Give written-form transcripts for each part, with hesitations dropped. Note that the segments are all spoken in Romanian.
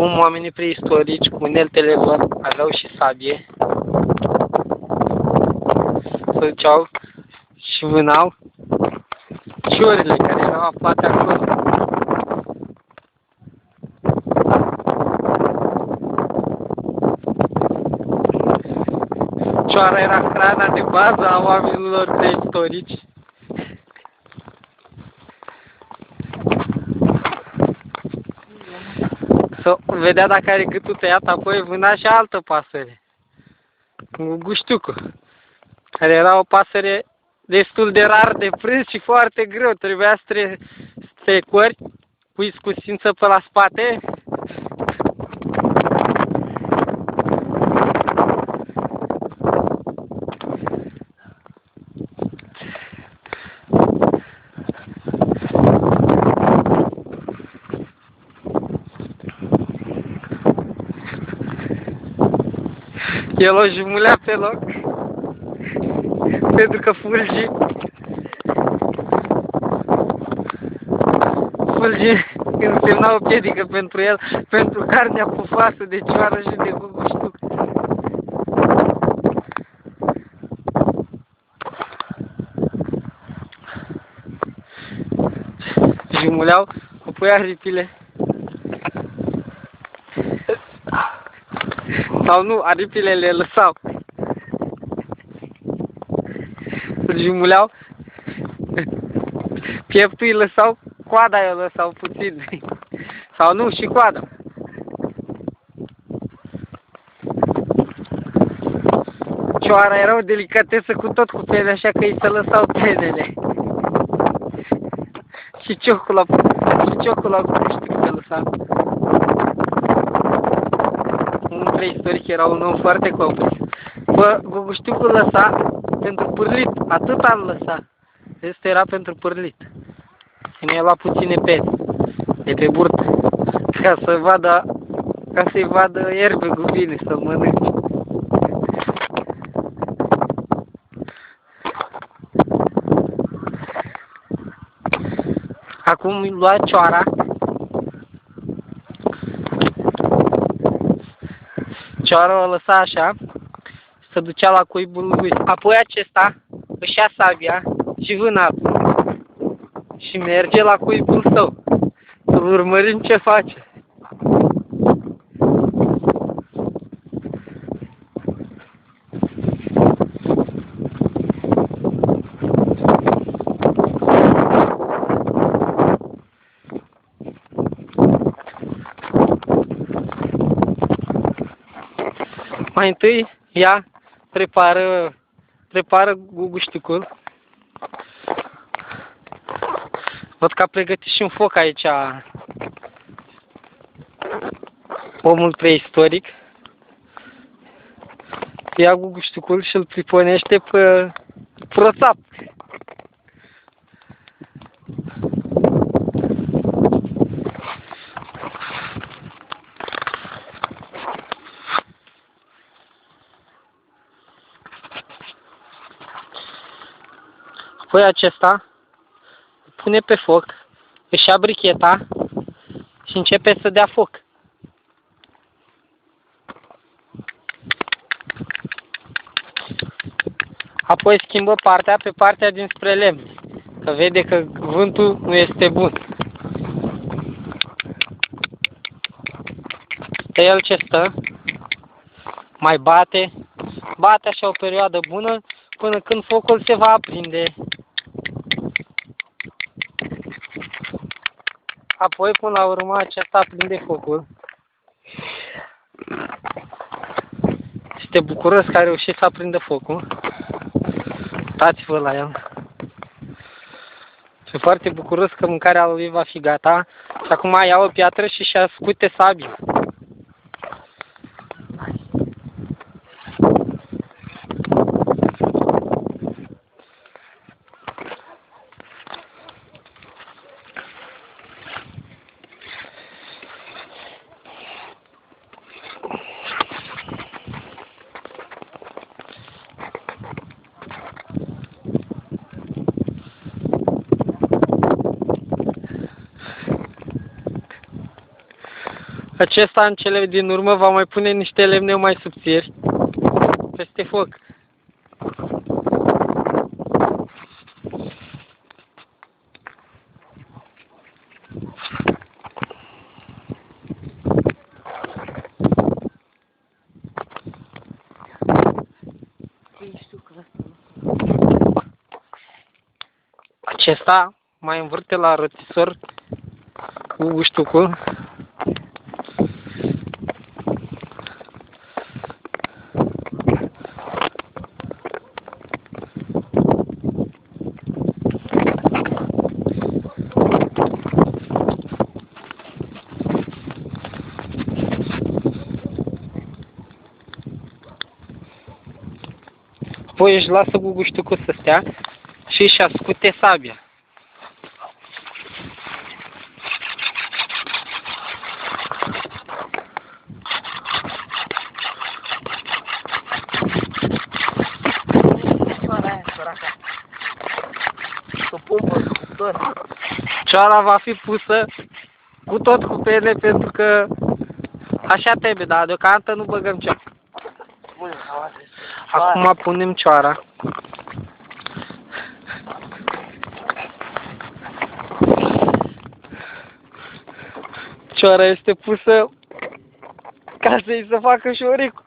cum oamenii preistorici cu uneltele lor aveau și sabie. Se duceau și vânau ciorile care erau aflate acolo. Cioara era hrana de bază a oamenilor preistorici. Să vedea dacă are gâtul tăiat, apoi vâna și altă pasăre. Guguștiucul, care era o pasăre destul de rar de prânz și foarte greu. Trebuia să strecori, pui scusință pe la spate. El o jumulea pe loc, pentru că Fulgi însemna o piedică pentru el, pentru carnea pufoasă de cioară și de guguștuc. Jumuleau, apoi aripile. Sau nu, aripile le lăsau. Jumuleau, pieptul îi lăsau, coada îi lăsau puțin. Sau nu, și coada. Cioara era o delicatesă cu tot cu pene, așa că îi se lăsau penele. Și ciocul la cuștică se lăsa. Un preistoric era un om foarte complex. Bă, guguștiucul lăsa pentru pârlit, atât am lăsat. Asta era pentru pârlit. Și mi-a luat puține pene de pe burtă, ca să-i vadă ierbegul bine, să-l mănânce. Acum îi lua cioara. Cioara o lăsa așa, se ducea la cuibul lui. Apoi acesta își ia sabia și vânatul și merge la cuibul său. Să-l urmărim ce face. Mai întâi ea prepară gugușticul. Văd că a pregătit și un foc aici omul preistoric. Ia gugușticul și îl priponește pe proțap. Apoi acesta pune pe foc, își ia bricheta și începe să dea foc. Apoi schimbă partea pe partea dinspre lemn, că vede că vântul nu este bun. Pe el ce stă, mai bate așa o perioadă bună până când focul se va aprinde. Apoi, până la urmă, acesta aprinde focul. Este bucuros că a reușit să aprindă focul. Uitați-vă la el. Sunt foarte bucuros că mâncarea lui va fi gata. Și acum ia o piatră și și-a scute sabia. Acesta în cele din urmă va mai pune niște lemne mai subțiri peste foc. Acesta mai învârte la rotisor cu guștucul. Apoi își lasă cu guștucul să stea și își ascute sabia. Cioara va fi pusă cu tot cu pene pentru că așa trebuie, dar deocamdată nu băgăm cioara. Acum punem cioara. Cioara este pusă ca să-i se facă șoricul.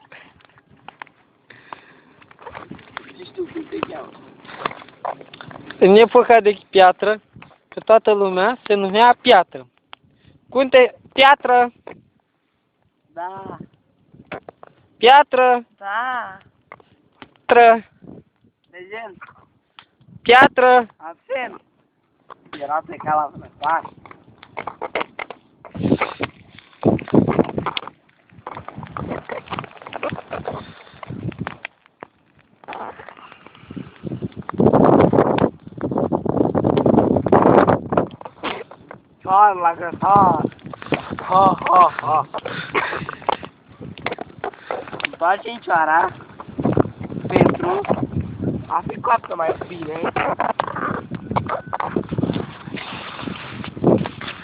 În epoca de piatră, că toată lumea se numea Piatră. Cunte, Piatră! Da. Piatră! Da. Piatră! Prezent. Piatră! Absent. Era plecat la vânătoare. Cioară la grătar. Ha, ha, ha. Întoarcem cioara pentru a fi coaptă mai bine.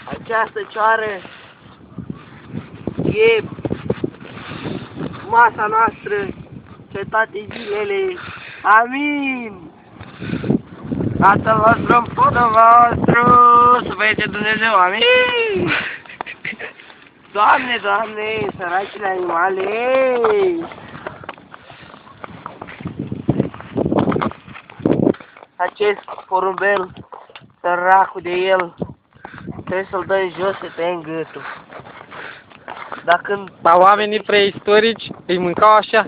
Această cioară e masa noastră pe toate zilele. Amin! Tatăl vostru în podul vostru, să vă ierte Dumnezeu, amin! Doamne, Doamne, săracile animale! Acest porumbel, săracul de el, trebuie să-l dăm jos să tăiem gâtul. Dacă Dar oamenii preistorici îi mâncau așa,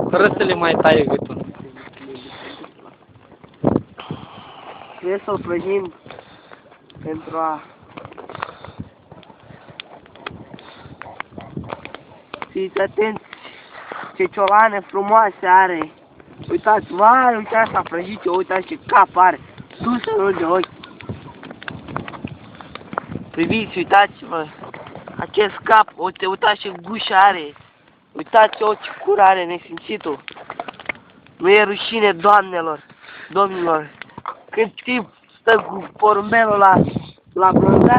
fără să le mai taie gâtul. trebuie să-l prăjim pentru a fiți atenți ce ciolane frumoase are. Uitați, vai, uite asta prăjită, uitați ce cap are, dusă în de ochi. Priviți, uitați-vă, acest cap, uitați ce gușă are, uitați ce cur are nesimțitul. Nu e rușine, doamnelor, domnilor, când timp stă cu porumbelul la blândat.